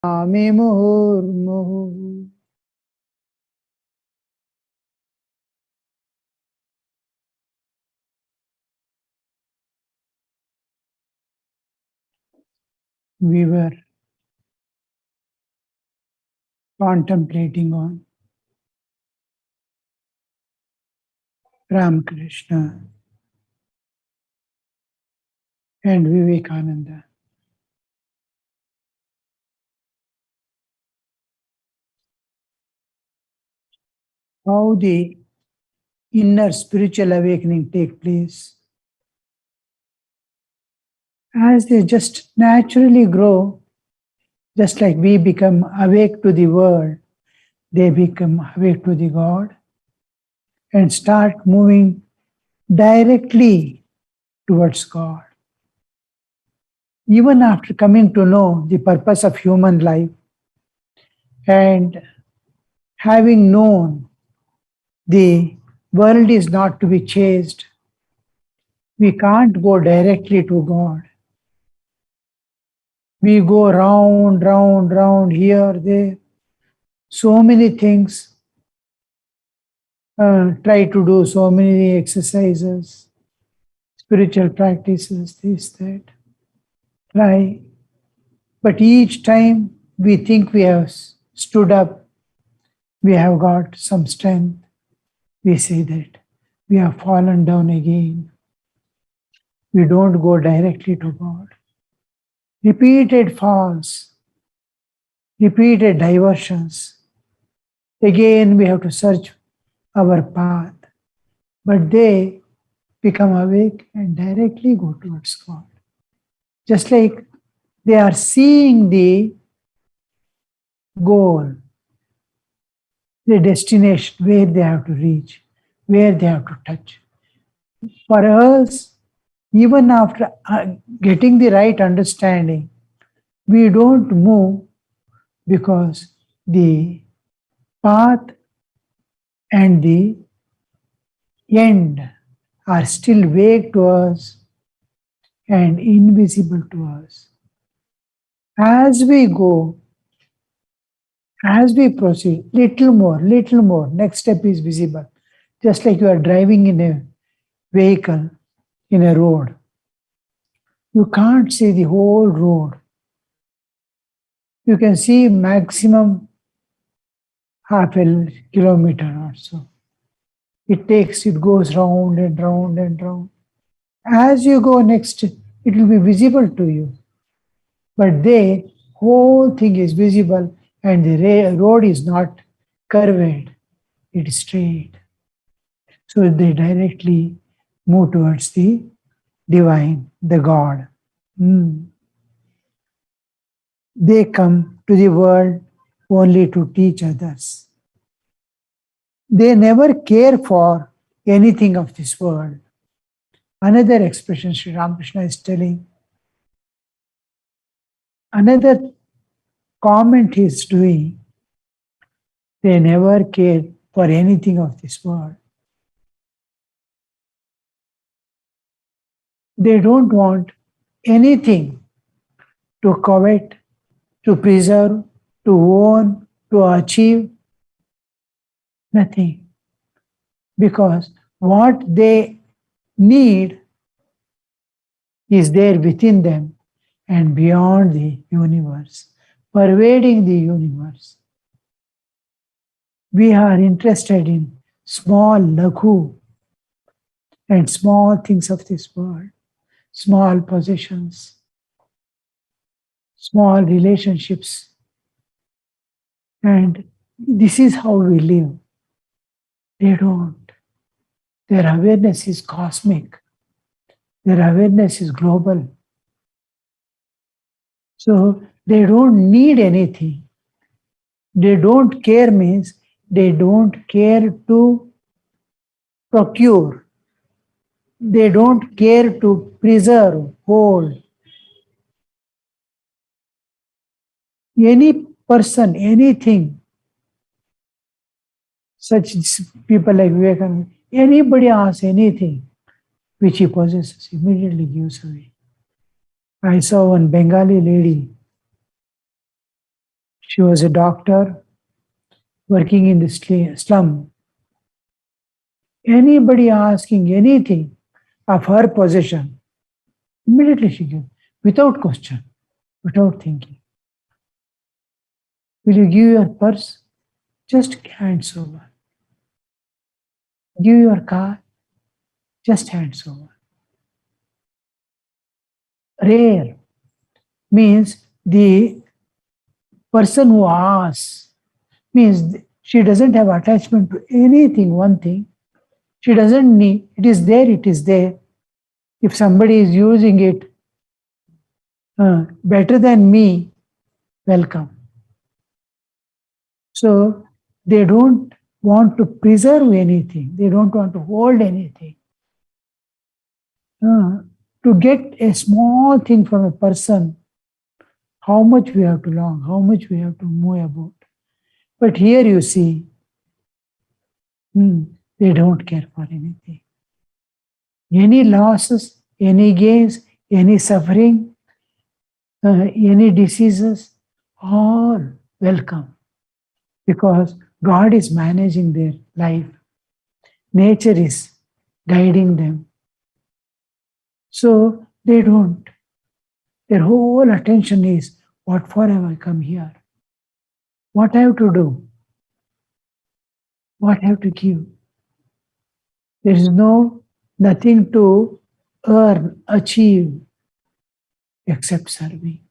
Swami Muhurmuhu. We were contemplating on Ramakrishna and Vivekananda. How the inner spiritual awakening take place. As they just naturally grow, just like we become awake to the world, they become awake to the God and start moving directly towards God. Even after coming to know the purpose of human life and having known the world is not to be chased, we can't go directly to God. We go round, round, round, here, there. So many things, try to do so many exercises, spiritual practices, this, that, try. But each time we think we have stood up, we have got some strength, we say that we have fallen down again. We don't go directly to God. Repeated falls, repeated diversions. Again, we have to search our path. But they become awake and directly go towards God. Just like they are seeing the goal, the destination, where they have to reach, where they have to touch. For us, even after getting the right understanding, we don't move because the path and the end are still vague to us and invisible to us. As we go, as we proceed, little more, next step is visible. Just like you are driving in a vehicle in a road. You can't see the whole road. You can see maximum half a kilometer or so. It goes round and round and round. As you go next, it will be visible to you. But the whole thing is visible and the road is not curved, it is straight. So they directly move towards the divine, the God. They come to the world only to teach others. They never care for anything of this world. Another expression Sri Ramakrishna is telling, another comment he is doing, they never care for anything of this world. They don't want anything to covet, to preserve, to own, to achieve, nothing. Because what they need is there within them and beyond the universe, pervading the universe. We are interested in small laghu and small things of this world, small possessions, small relationships. And this is how we live. They don't. Their awareness is cosmic. Their awareness is global. So they don't need anything. They don't care means they don't care to procure. They don't care to preserve, hold. Any person, anything, such people like Vivekananda, anybody asks anything which he possesses, immediately gives away. I saw one Bengali lady She was a doctor working in the slum. Anybody asking anything of her possession, immediately she gives, without question, without thinking. Will you give your purse? Just hands over. Give your car? Just hands over. Rare means the person who asks means she doesn't have attachment to anything, one thing. She doesn't need, it is there, it is there. If somebody is using it better than me, welcome. So they don't want to preserve anything. They don't want to hold anything. To get a small thing from a person, how much we have to long, how much we have to move about. But here you see, they don't care for anything. Any losses, any gains, any suffering, any diseases, all welcome. Because God is managing their life. Nature is guiding them. So they don't. Their whole attention is, what for have I come here? What I have to do? What I have to give? There is nothing to earn, achieve, except serving.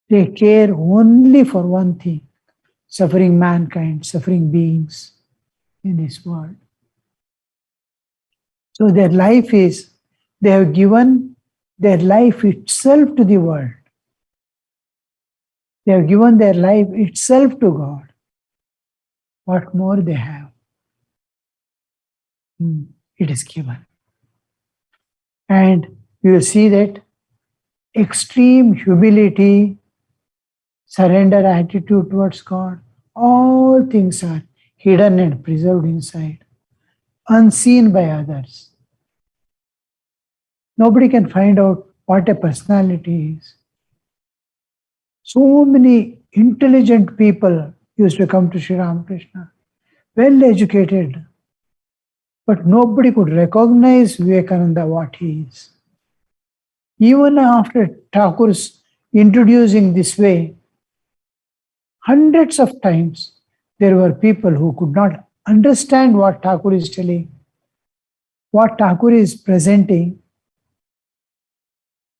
They care only for one thing, suffering mankind, suffering beings in this world. So their life is, they have given their life itself to the world. They have given their life itself to God. What more they have? It is given. And you will see that extreme humility, surrender attitude towards God, all things are hidden and preserved inside, unseen by others. Nobody can find out what a personality is. So many intelligent people used to come to Sri Ramakrishna, well educated, but nobody could recognize Vivekananda what he is. Even after Thakur's introducing this way, hundreds of times there were people who could not understand what Thakur is telling, what Thakur is presenting.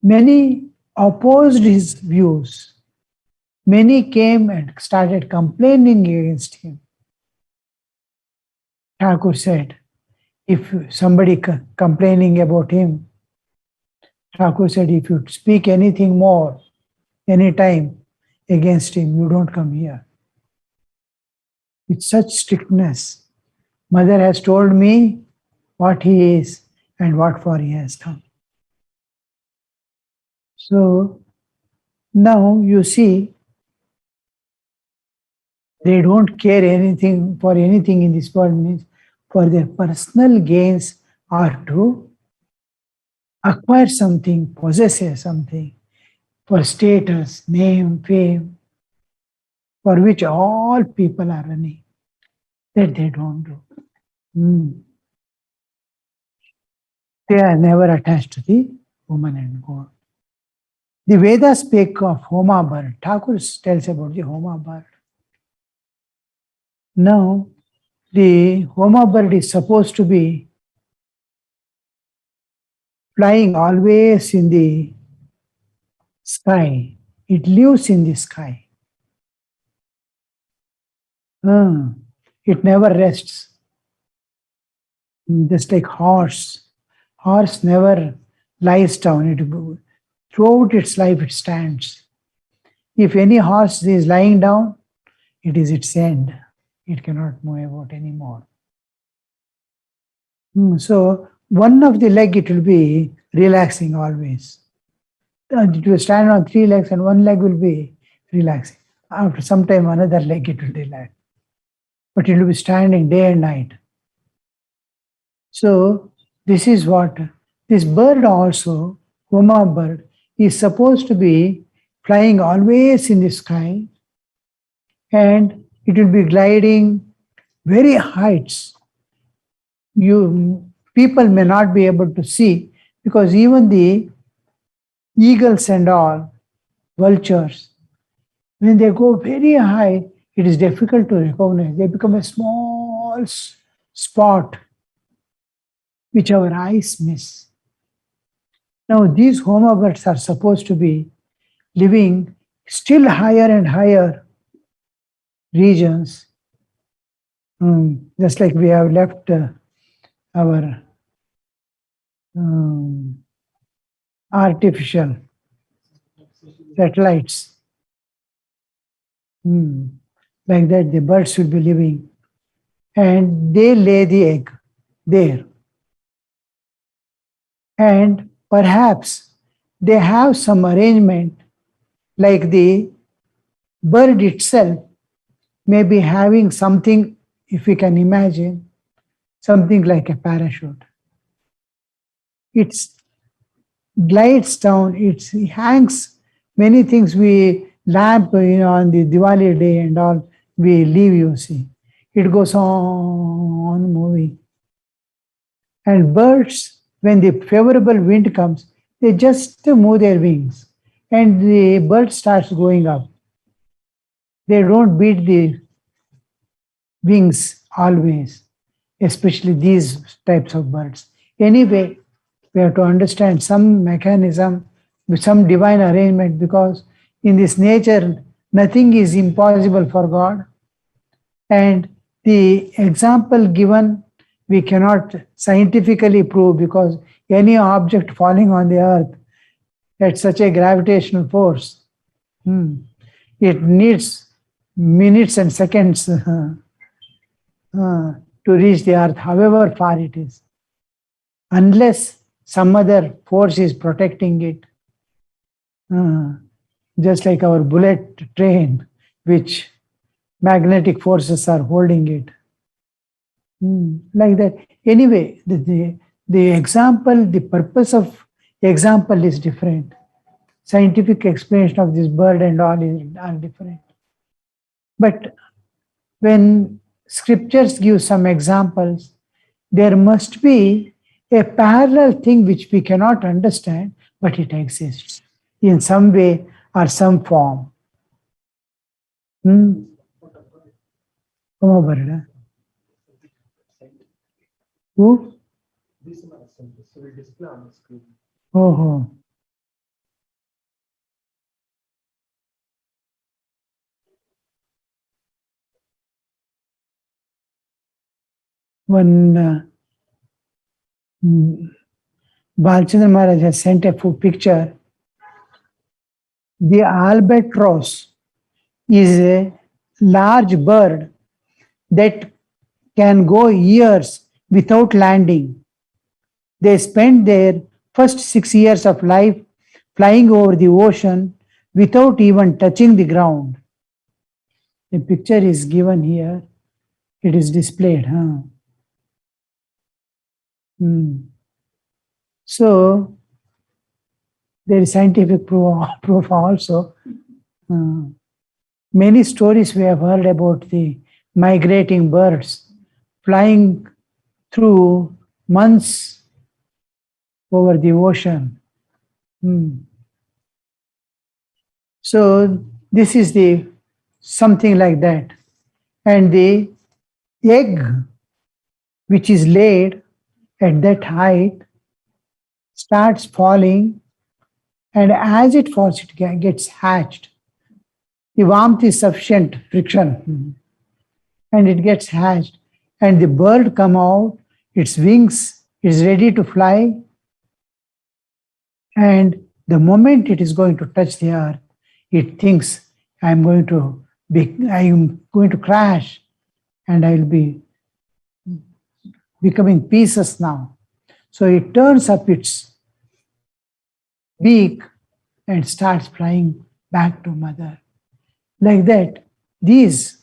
Many opposed his views. Many came and started complaining against him. Thakur said, if somebody complaining about him, Thakur said, if you speak anything more, anytime against him, you don't come here. With such strictness, Mother has told me what he is and what for he has come. So now you see, they don't care anything for anything in this world, means for their personal gains or to acquire something, possess something, for status, name, fame, for which all people are running. That they don't do. They are never attached to the woman and God. The Vedas speak of Homa bird. Thakur tells about the Homa bird. Now, the Homa bird is supposed to be flying always in the sky. It lives in the sky. It never rests. Just like horse. Horse never lies down. Throughout its life it stands. If any horse is lying down, it is its end. It cannot move about anymore. So one of the leg it will be relaxing always. It will stand on 3 legs and one leg will be relaxing. After some time another leg it will relax. But it will be standing day and night. So this is what this bird also, Homa bird, is supposed to be flying always in the sky, and it will be gliding very heights. People may not be able to see, because even the eagles and all, vultures, when they go very high, it is difficult to recognize. They become a small spot which our eyes miss. Now, these Homo birds are supposed to be living still higher and higher regions, just like we have left our artificial satellites. Like that, the birds will be living, and they lay the egg there. And perhaps they have some arrangement, like the bird itself may be having something, if we can imagine, something like a parachute. It glides down, it hangs many things. We lamp, on the Diwali day and all, we leave, you see. It goes on moving. And birds, when the favorable wind comes, they just move their wings, and the bird starts going up. They don't beat the wings always, especially these types of birds. Anyway, we have to understand some mechanism with some divine arrangement, because in this nature, nothing is impossible for God. And the example given, we cannot scientifically prove, because any object falling on the earth at such a gravitational force, it needs minutes and seconds to reach the earth, however far it is, unless some other force is protecting it. Just like our bullet train, which magnetic forces are holding it. Like that. Anyway, the example, the purpose of example is different. Scientific explanation of this bird and all are different. But when scriptures give some examples, there must be a parallel thing which we cannot understand, but it exists in some way or some form. Bird. Who? Oh. One Balchandra Maharaj has sent a picture. The albatross is a large bird that can go years without landing. They spend their first 6 years of life flying over the ocean without even touching the ground. The picture is given here. It is displayed. So, there is scientific proof also. Many stories we have heard about the migrating birds flying through months over the ocean. So this is the something like that. And the egg which is laid at that height starts falling, and as it falls, it gets hatched. The warmth is sufficient, friction, and it gets hatched. And the bird come out, its wings is ready to fly, and the moment it is going to touch the earth, it thinks, I am going to crash, and I will be becoming pieces now. So it turns up its beak and starts flying back to mother. Like that, these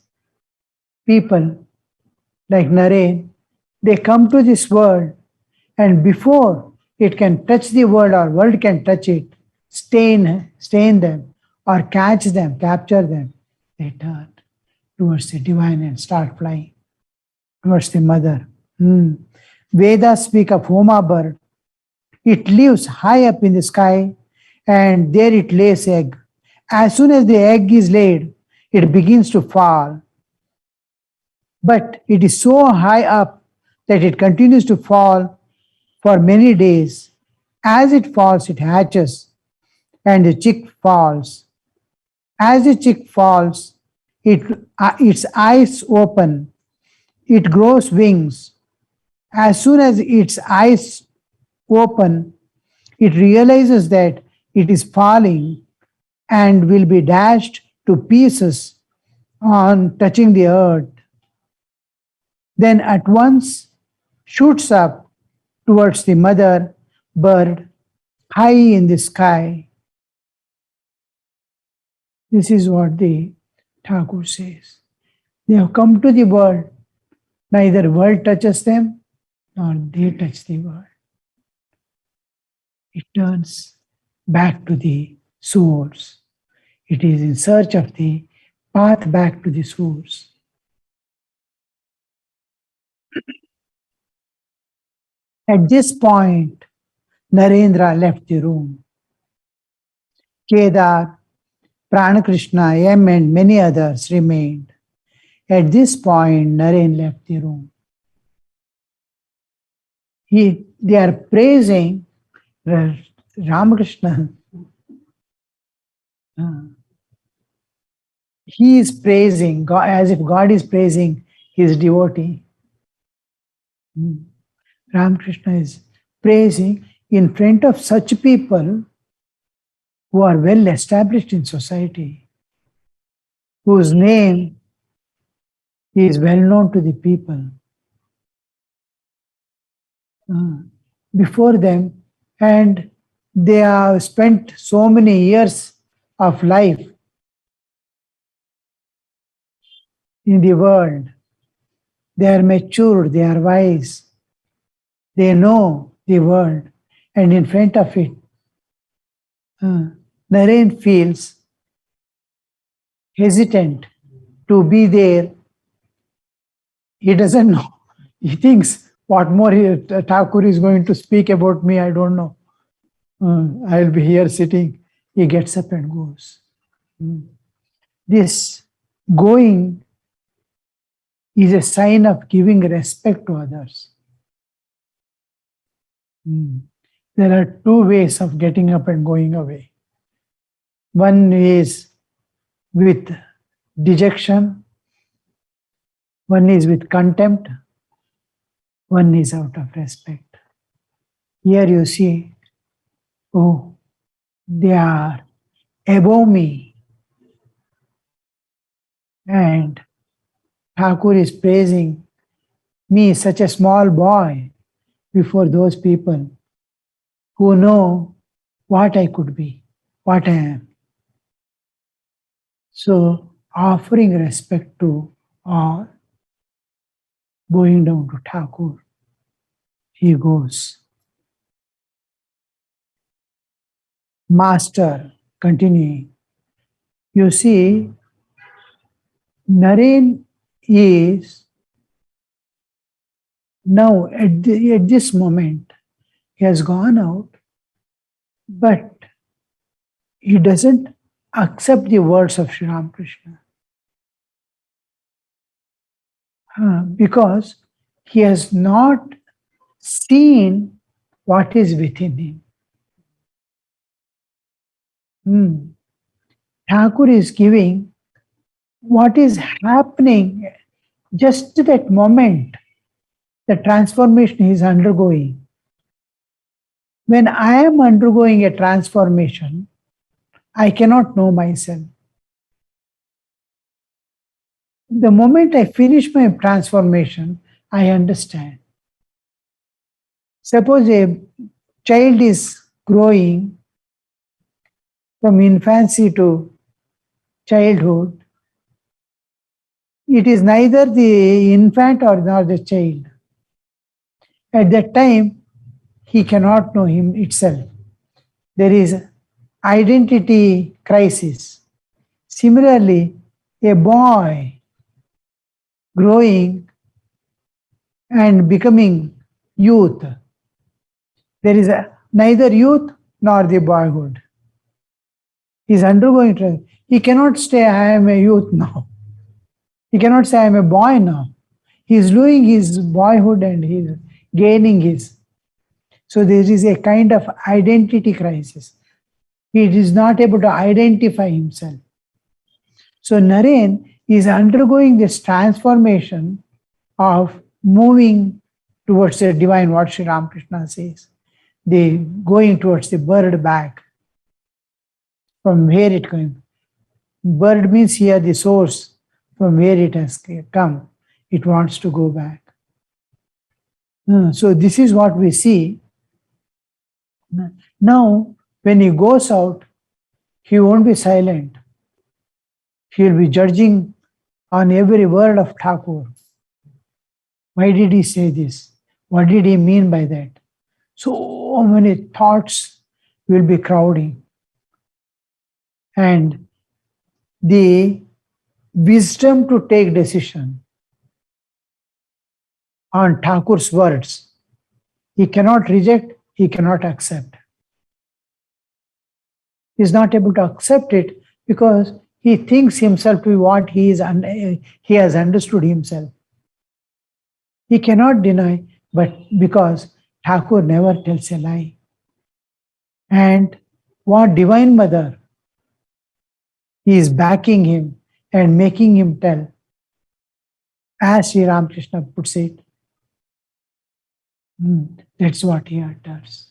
people, like Naren, they come to this world, and before it can touch the world or world can touch it, stain them, or catch them, capture them, they turn towards the divine and start flying towards the mother. Vedas speak of Homa bird. It lives high up in the sky and there it lays egg. As soon as the egg is laid, it begins to fall. But it is so high up that it continues to fall for many days. As it falls, it hatches and the chick falls. As the chick falls, its eyes open, it grows wings. As soon as its eyes open, it realizes that it is falling and will be dashed to pieces on touching the earth. Then at once shoots up towards the mother bird high in the sky. This is what the Thakur says. They have come to the world. Neither world touches them, nor they touch the world. It turns back to the source. It is in search of the path back to the source. At this point, Narendra left the room. Kedar, Pranakrishna, M and many others remained. At this point, Naren left the room. They are praising Ramakrishna. He is praising God as if God is praising his devotee. Ramakrishna is praising in front of such people who are well established in society, whose name is well known to the people. Before them, and they have spent so many years of life in the world. They are mature, they are wise, they know the world, and in front of it, Naren feels hesitant to be there. He doesn't know. He thinks, what more Thakur is going to speak about me, I don't know. I'll be here sitting. He gets up and goes. This going is a sign of giving respect to others. There are two ways of getting up and going away. One is with dejection, one is with contempt, one is out of respect. Here you see, oh, they are above me. And Thakur is praising me, such a small boy, before those people who know what I could be, what I am. So, offering respect to all, going down to Thakur, he goes. Master, continuing, you see, Naren is now at this moment, he has gone out, but he doesn't accept the words of Sri Ramakrishna. Because he has not seen what is within him. Thakur is giving what is happening just that moment, the transformation he is undergoing. When I am undergoing a transformation, I cannot know myself. The moment I finish my transformation, I understand. Suppose a child is growing from infancy to childhood. It is neither the infant nor the child. At that time, he cannot know him itself. There is identity crisis. Similarly, a boy growing and becoming youth, there is neither youth nor the boyhood. He is undergoing trans. He cannot say, I am a youth now. He cannot say, I am a boy now. He is losing his boyhood and he is gaining his. So there is a kind of identity crisis. He is not able to identify himself. So Naren is undergoing this transformation of moving towards the divine, what Sri Ramakrishna says. The going towards the bird back from where it came. Bird means here the source from where it has come. It wants to go back. So this is what we see. Now, when he goes out, he won't be silent. He will be judging on every word of Thakur. Why did he say this? What did he mean by that? So many thoughts will be crowding. And the wisdom to take decision on Thakur's words, he cannot reject, he cannot accept. He is not able to accept it because he thinks himself to be what he has understood himself. He cannot deny, but because Thakur never tells a lie. And what Divine Mother is backing him and making him tell, as Sri Ramakrishna puts it, that's what he utters.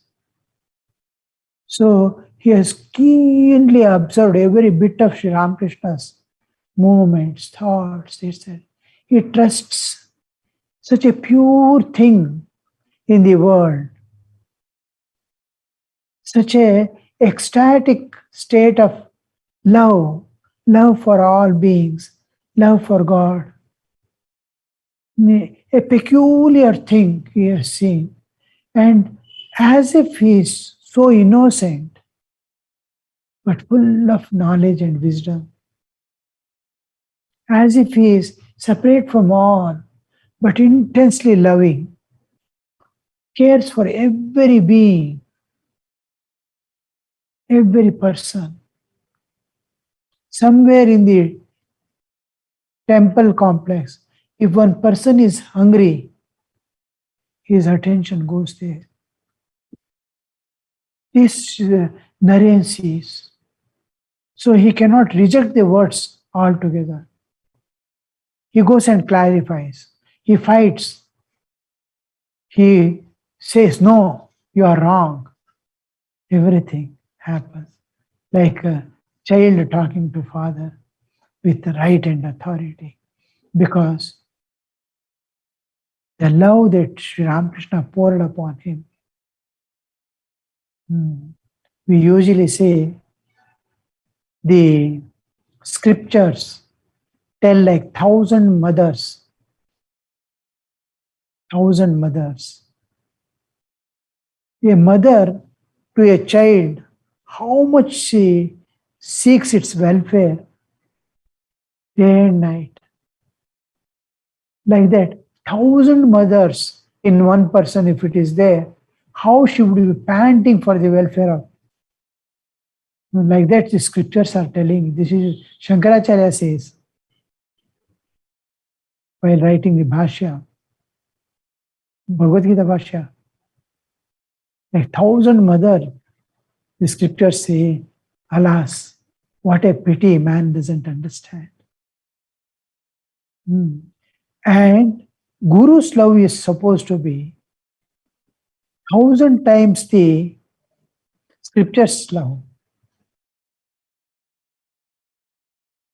So he has keenly observed every bit of Sri Ramakrishna's movements, thoughts, etc. He trusts such a pure thing in the world, such a ecstatic state of love, love for all beings, love for God. A peculiar thing he has seen. And as if he is so innocent, but full of knowledge and wisdom, as if he is separate from all, but intensely loving, cares for every being, every person. Somewhere in the temple complex, if one person is hungry, his attention goes there. This Naren sees. So he cannot reject the words altogether. He goes and clarifies. He fights. He says, no, you are wrong. Everything happens. Like a child talking to father with the right and authority. Because the love that Sri Ramakrishna poured upon him. We usually say the scriptures tell like 1,000 mothers. 1,000 mothers. A mother to a child, how much she seeks its welfare day and night. Like that, 1,000 mothers in one person, if it is there, how she would be panting for the welfare of. Like that, the scriptures are telling. This is Shankaracharya says while writing the Bhashya, Bhagavad Gita Bhashya. Like 1,000 mothers, the scriptures say, alas, what a pity man doesn't understand. And Guru's love is supposed to be 1,000 times the scripture's love.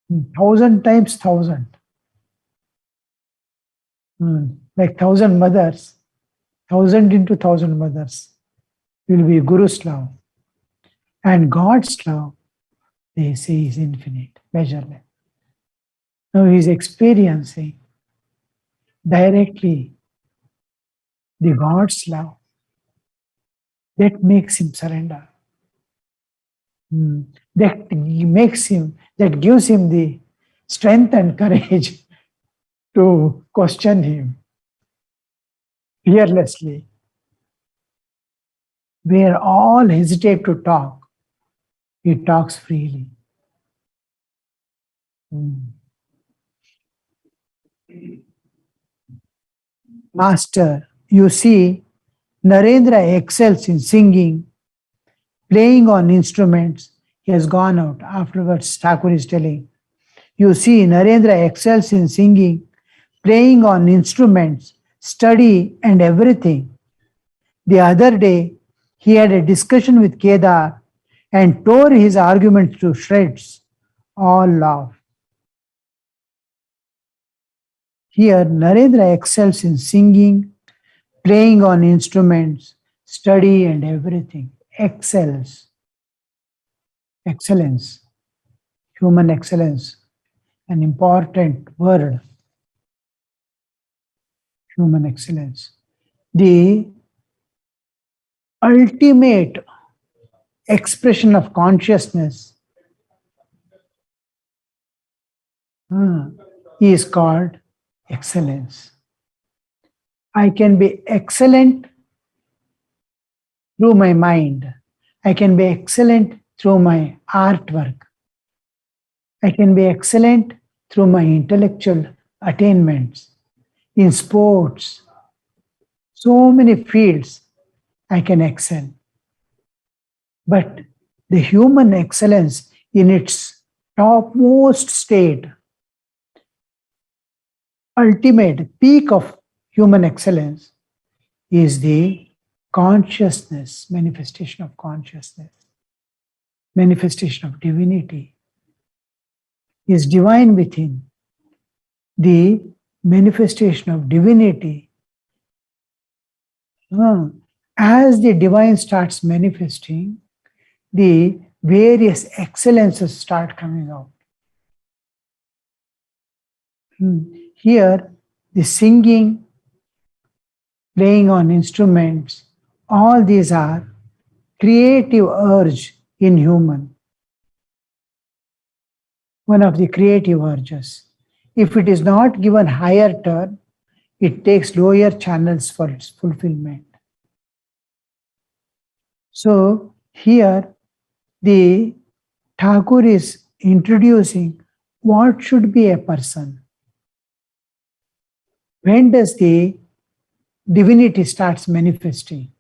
1,000 times 1,000. Like 1,000 mothers, 1,000 into 1,000 mothers will be Guru's love. And God's love, they say, is infinite, measureless. Now he is experiencing directly the God's love that makes him surrender. That makes him, that gives him the strength and courage to question him fearlessly. Where all hesitate to talk, he talks freely. Master, you see, Narendra excels in singing, playing on instruments. He has gone out. Afterwards, Thakur is telling, you see, Narendra excels in singing, playing on instruments, study, and everything. The other day, he had a discussion with Kedar and tore his arguments to shreds. All laughed. Here, Narendra excels in singing, playing on instruments, study, and everything. Excels. Excellence. Human excellence. An important word. Human excellence. The ultimate expression of consciousness is called excellence. I can be excellent through my mind. I can be excellent through my artwork. I can be excellent through my intellectual attainments. In sports, so many fields I can excel. But the human excellence in its topmost state, ultimate peak of human excellence, is the consciousness, manifestation of consciousness, manifestation of divinity, is divine within. The manifestation of divinity, as the divine starts manifesting, the various excellences start coming out. Here, the singing, playing on instruments, all these are creative urge in human. One of the creative urges. If it is not given higher turn, it takes lower channels for its fulfillment. So here the Thakur is introducing what should be a person. When does the divinity starts manifesting?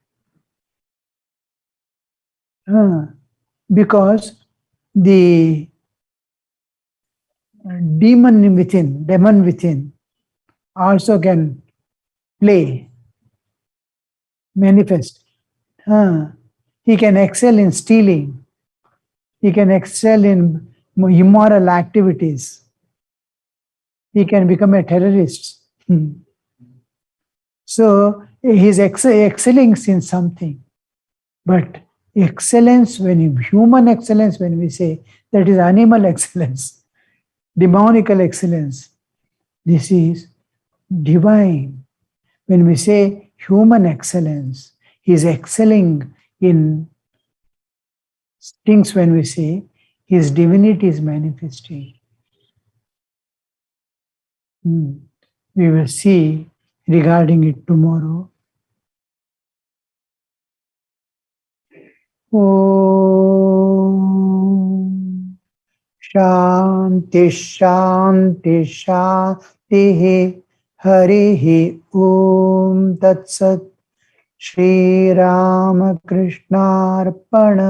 Because the demon within also can play, manifest. He can excel in stealing. He can excel in immoral activities. He can become a terrorist. So he's excelling in something. But excellence, human excellence, when we say, that is animal excellence, demonical excellence. This is divine. When we say human excellence, he is excelling in things. When we say his divinity is manifesting. We will see regarding it tomorrow. Om Shanti Shanti Shanti Harihi Om Tat Sat Shri Ramakrishna Arpana